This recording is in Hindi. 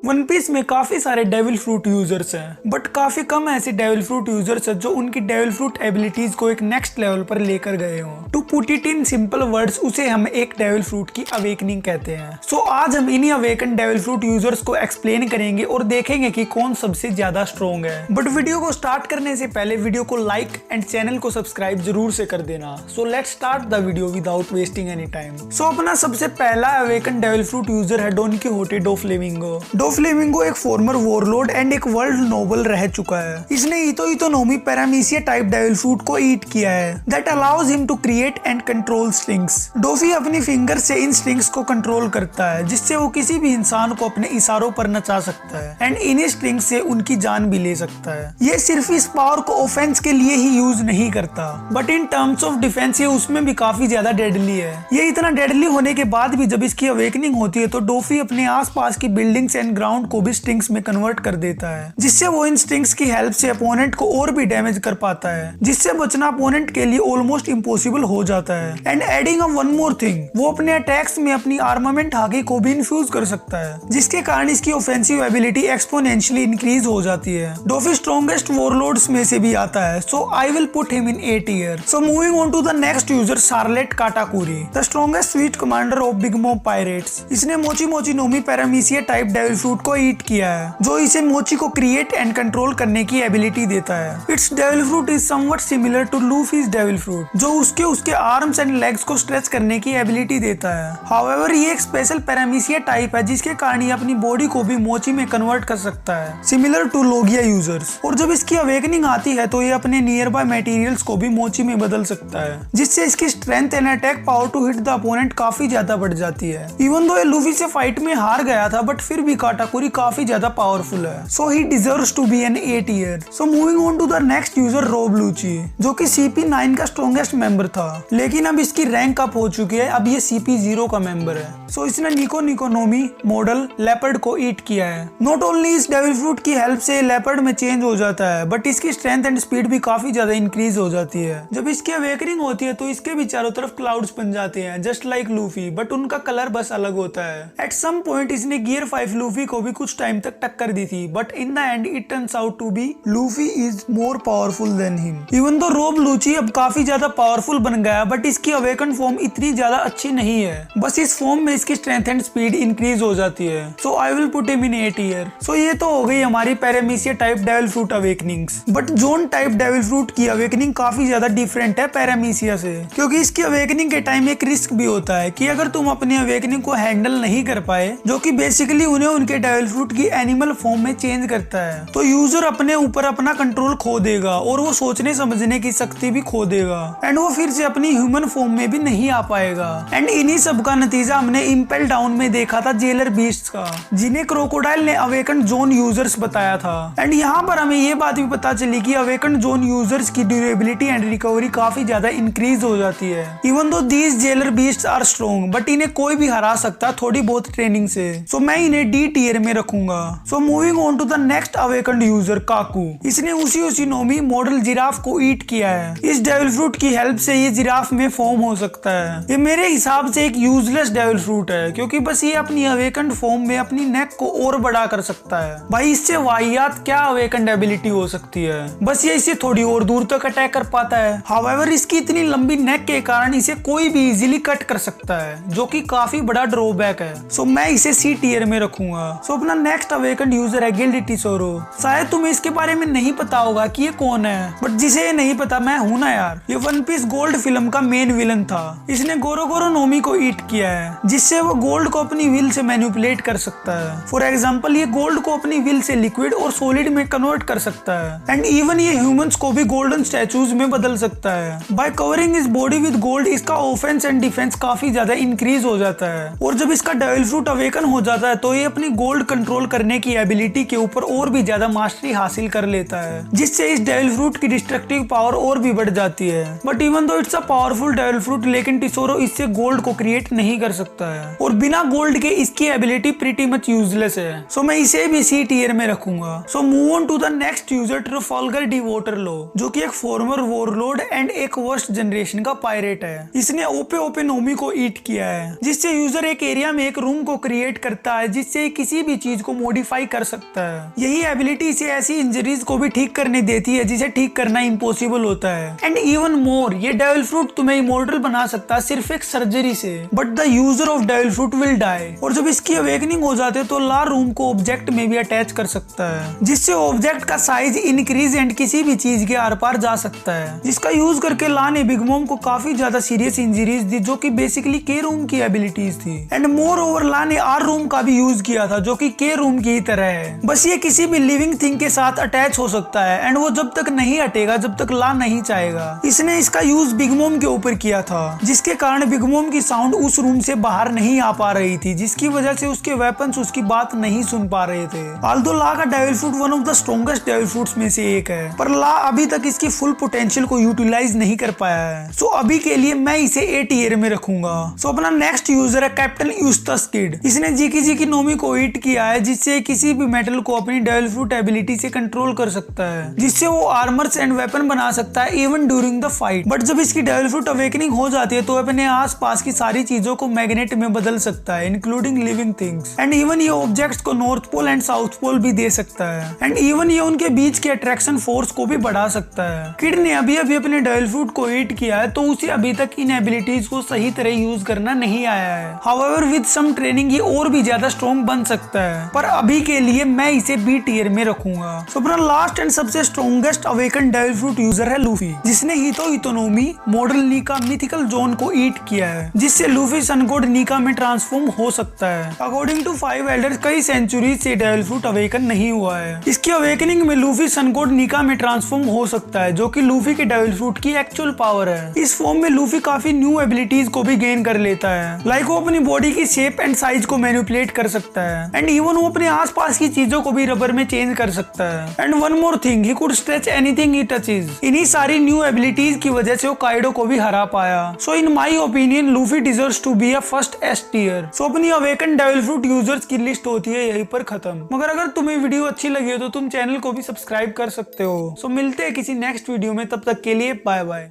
वन पीस में काफी सारे डेविल फ्रूट यूजर्स हैं, बट काफी कम ऐसे डेविल फ्रूट यूजर्स हैं जो उनकी डेविल फ्रूट एबिलिटीज को एक नेक्स्ट लेवल पर लेकर गए हों। To put it in simple words, उसे हम एक डेविल फ्रूट की अवेकनिंग कहते हैं। सो आज हम इन्हीं अवेकन डेविल फ्रूट यूजर्स को एक्सप्लेन करेंगे और देखेंगे कि कौन सबसे ज्यादा स्ट्रॉन्ग है। बट वीडियो को स्टार्ट करने से पहले वीडियो को लाइक एंड चैनल को सब्सक्राइब जरूर से कर देना। So let's start the video without wasting any time. So अपना सबसे पहला अवेकन डेविल फ्रूट यूजर है डॉन कीहोटे डोफ्लेमिंगो। डोफ्लेमिंगो एक फॉर्मर वॉरलॉर्ड एंड एक वर्ल्ड नोबल रह चुका है। इसने इतोनोमी पैरामीसिया टाइप डेविल फ्रूट को ईट किया है that allows him to create and control strings. Doffy अपनी फिंगर से इन स्ट्रिंग्स को कंट्रोल करता है, जिससे वो किसी भी इंसान को अपने इशारों पर नचा सकता है एंड इन स्ट्रिंग्स से उनकी जान भी ले सकता है। ये सिर्फ इस पावर को ऑफेंस के लिए ही यूज नहीं करता, but in terms of defence ये उसमें भी काफी ज्यादा डेडली है। ये इतना डेडली होने के बाद भी जब इसकी अवेकनिंग होती है तो डोफी अपने आसपास की बिल्डिंग्स एंड ग्राउंड को भी स्ट्रिंग्स में कन्वर्ट कर देता है, जिससे वो इन स्ट्रिंग्स की हेल्प से अपोनेंट को और भी डैमेज कर पाता है, जिससे बचना अपोनेंट के लिए ऑलमोस्ट इम्पॉसिबल हो जाता है। And adding up one more thing, वो अपने अटैक्स में अपनी आर्मामेंट हाकी को भी इन्फ्यूज कर सकता है, जिसके कारण इसकी ऑफेंसिव एबिलिटी एक्सपोनेंशियली इंक्रीज हो जाती है। डोफी स्ट्रॉन्गेस्ट वॉरलॉर्ड्स में से भी आता है, so I will put him in A tier। So moving on to the next user, Charlotte Katakuri, the strongest sweet commander of Big Mom Pirates. इसने मोची मोची नोमी पैरामीसिया टाइप डेविल फ्रूट को ईट किया है, जो इसे मोची को क्रिएट एंड कंट्रोल करने की एबिलिटी देता है। Its devil fruit is something similar to Luffy's devil fruit, जो उसके आर्म्स एंड लेग्स को स्ट्रेच करने की एबिलिटी देता है। हाउएवर ये एक स्पेशल पैरामीसिया टाइप है, जिसके कारण ये अपनी बॉडी को भी मोची में कन्वर्ट कर सकता है, सिमिलर टू लोगिया यूजर्स। और जब इसकी अवेकनिंग आती है तो ये अपने नियर बाय मटेरियल्स को भी मोची में बदल सकता है, जिससे इसकी strength and attack power to hit the opponent काफी ज्यादा बढ़ जाती है। इवन दो ये लूफी से फाइट में हार गया था, बट फिर भी काटाकुरी काफी ज्यादा पावरफुल है, so he deserves to be an A tier। So moving on to the next user, Rob Lucci, जो कि CP9 का स्ट्रॉन्गेस्ट मेंबर था, लेकिन अब इसकी रैंक अप हो चुकी है, अब ये CP0 का मेंबर है। सो इसने निकोनोमी मॉडल लेपर्ड को ईट किया है। नॉट ओनली इस डेविल फ्रूट की हेल्प से लेपर्ड में चेंज हो जाता है, बट इसकी स्ट्रेंथ एंड स्पीड भी काफी ज्यादा इंक्रीज हो जाती है। जब इसकी अवेकनिंग होती है तो इसके भी चारों तरफ क्लाउड्स बन जाते हैं, जस्ट लाइक लूफी, बट उनका कलर बस अलग होता है। एट सम पॉइंट इसने गियर 5 लूफी को भी कुछ टाइम तक टक्कर दी थी, but in the end it turns out to be Luffy is more powerful than him. Even though Rob लूची अब काफी ज्यादा पावरफुल बन गया, बट इसकी अवेकन फॉर्म इतनी ज्यादा अच्छी नहीं है, बस इस फॉर्म में इसकी स्ट्रेंथ एंड स्पीड इंक्रीज हो जाती है। So I will put him in A tier। So ये तो हो गई हमारी paramecia type devil fruit awakenings, but zone type devil fruit की अवेकनिंग काफी ज्यादा डिफरेंट है पैरामीसिया से, क्योंकि इसकी अवेकनिंग के टाइम एक रिस्क भी होता है कि अगर तुम अपनी अवेकनिंग को हैंडल नहीं कर पाए, जो कि बेसिकली उन्हें उनके डेविल फ्रूट की एनिमल फॉर्म में चेंज करता है, तो यूजर अपने ऊपर अपना कंट्रोल खो देगा और वो सोचने समझने की शक्ति भी खो देगा, एंड वो फिर से अपनी ह्यूमन फॉर्म में भी नहीं आ पाएगा। एंड इन्हीं सब का नतीजा हमने इम्पेल डाउन में देखा था जेलर बीस्ट्स का, जिन्हें क्रोकोडाइल ने अवेकन जोन यूजर्स बताया था। एंड यहाँ पर हमें ये बात भी पता चली कि अवेकन जोन यूजर्स की ड्यूरेबिलिटी एंड रिकवरी काफी ज्यादा इंक्रीज हो जाती है। Even though these jailer beasts are strong, but इन्हें कोई भी हरा सकता थोड़ी बहुत ट्रेनिंग से। सो मैं इन्हें D tier में रखूंगा। So moving on to the next awaken user, Kaku. इसने उसी नोमी मॉडल जिराफ को ईट किया है। इस डेविल फ्रूट की हेल्प से ये जिराफ में फॉर्म हो सकता है। ये मेरे हिसाब से एक यूजलेस डेविल फ्रूट है, क्योंकि बस ये अपनी अवेकन फॉर्म में अपनी नेक को और बड़ा कर सकता है। भाई इससे वाहियात क्या अवेकन एबिलिटी हो सकती है, बस ये इसे थोड़ी और दूर तक अटैक कर पाता है। हाउएवर इसकी इतनी लंबी नेक के कारण इसे कोई भी इजीली कट कर सकता है, जो कि काफी बड़ा ड्रॉबैक है। सो मैं इसे C tier में रखूंगा। सो अपना नेक्स्ट अवेकन यूजर है गिल्ड टिसोरो। शायद तुम्हें इसके बारे में नहीं पता होगा कि ये कौन है, बट जिसे ये नहीं पता मैं हूं ना यार। ये वन पीस गोल्ड फिल्म का मेन विलन था। इसने गोरो नोमी को ईट किया है, जिससे वो गोल्ड को अपनी विल से मैनिपुलेट कर सकता है। फॉर एग्जाम्पल ये गोल्ड को अपनी विल से लिक्विड और सॉलिड में कन्वर्ट कर सकता है, एंड इवन ये ह्यूमंस को भी गोल्डन स्टैचूज में बदल सकता है। बाय कवरिंग इस बॉडी विद गोल्ड इसका ऑफेंस एंड डिफेंस काफी ज्यादा इंक्रीज हो जाता है। और जब इसका डेविल फ्रूट अवेकन हो जाता है तो ये अपनी गोल्ड कंट्रोल करने की एबिलिटी के ऊपर और भी ज्यादा मास्टरी हासिल कर लेता है, जिससे इस डेविल फ्रूट की डिस्ट्रक्टिव पावर और भी बढ़ जाती है। But even though it's a powerful devil fruit, लेकिन टिसोरो इससे गोल्ड को क्रिएट नहीं कर सकता है और बिना गोल्ड के इसकी एबिलिटी प्रीटी मच यूजलेस है। सो मैं इसे भी सी टीयर में रखूंगा। So move on to the next user Trafalgar D Water Law, जो कि एक फॉर्मर वॉरलॉर्ड एंड एक वर्स्ट जनरेशन का पायरेट है। इसने ओपे नोमी को ईट किया है, जिससे यूजर एक एरिया में एक रूम को क्रिएट करता है जिससे किसी भी चीज को मॉडिफाई कर सकता है। यही एबिलिटी इसे ऐसी इंजरीज को भी ठीक करने देती है जिसे ठीक करना इम्पॉसिबल होता है। एंड इवन मोर, ये डेविल फ्रूट तुम्हें इमॉर्टल बना सकता है सिर्फ एक सर्जरी से, but the user of devil fruit will die. और जब इसकी अवेकनिंग हो जाते तो ला रूम को ऑब्जेक्ट में भी अटैच कर सकता है, जिससे ऑब्जेक्ट का साइज इंक्रीज एंड किसी भी चीज के आर पार जा सकता है। जिसका यूज करके ला ने बिग मॉम को काफी ज्यादा सीरियस इंजरीज दी, जो कि बेसिकली के रूम की एबिलिटीज थी। एंड मोर ओवर ला ने आर रूम का भी यूज किया था, जो कि के रूम की तरह है, बस ये किसी भी लिविंग थिंग के साथ अटैच हो सकता है एंड वो जब तक नहीं हटेगा जब तक ला नहीं चाहेगा। इसने इसका यूज बिग मॉम के ऊपर किया था, जिसके कारण बिग मॉम की साउंड उस रूम से बाहर नहीं आ पा रही थी, जिसकी वजह से उसके वेपन्स उसकी बात नहीं सुन पा रहे थे। ऑल्दो ला का devil fruit one of the strongest devil fruits में से एक है, पर ला अभी तक इसकी फुल पोटेंशियल को यूटिलाइज नहीं कर पाया है। सो अभी के लिए मैं इसे ए टीयर में रखूंगा। सो अपना नेक्स्ट यूजर है कैप्टन यूस्टस किड। इसने जीकी नोमी को हिट किया है, जिससे किसी भी मेटल को अपनी डेविल फ्रूट एबिलिटी से कंट्रोल कर सकता है, जिससे वो आर्मर्स एंड वेपन बना सकता है even during the fight. But जब इसकी डेविल फ्रूट अवेकनिंग हो जाती है तो अपने आसपास की सारी चीजों को मैग्नेट में बदल सकता है, including living things. And even ये ऑब्जेक्ट्स को north pole and south pole भी दे सकता है। एंड इवन ये उनके बीच के अट्रैक्शन फोर्स को भी बढ़ा सकता है। किड ने अभी अपने डेविल फ्रूट को हिट किया है, तो उसे अभी तक इन एबिलिटीज को सही तरह यूज करना नहीं आया है। हाउएवर विद सम ट्रेनिंग ये और भी ज्यादा स्ट्रॉन्ग बन सकता है, पर अभी के लिए मैं इसे बी टीयर में रखूंगा। तो अपना लास्ट एंड सबसे strongest awaken devil fruit user है लूफी, जिसने हितोनोमी मॉडल नीका मिथिकल जोन को ईट किया है, जिससे लूफी सन गॉड नीका में ट्रांसफॉर्म हो सकता है। अकॉर्डिंग टू 5 एल्डर्स कई सेंचुरी से डेविल फ्रूट अवेकन नहीं हुआ है। इसकी अवेकनिंग में लूफी सन गॉड नीका में ट्रांसफॉर्म हो सकता है, जो कि लूफी के डेविल फ्रूट की एक्चुअल पावर है। इस फॉर्म में लूफी काफी न्यू एबिलिटीज को भी गेन कर लेता है, लाइक वो अपनी बॉडी की शेप एंड साइज को मैनिपुलेट कर सकता है, एंड इवन वो अपने आसपास की चीजों को भी रबर में चेंज कर सकता है। And one more thing, he could stretch anything he touches. इन्हीं सारी न्यू एबिलिटीज की वजह से वो काइडो को भी हरा पाया। So in my opinion Luffy deserves to be a first S tier. So अपनी अवेकन डेविल फ्रूट यूजर्स की लिस्ट होती है यहीं पर खत्म। मगर अगर तुम्हें वीडियो अच्छी लगी हो तो तुम चैनल को भी सब्सक्राइब कर सकते हो। सो मिलते हैं किसी नेक्स्ट वीडियो में, तब तक के लिए बाय बाय।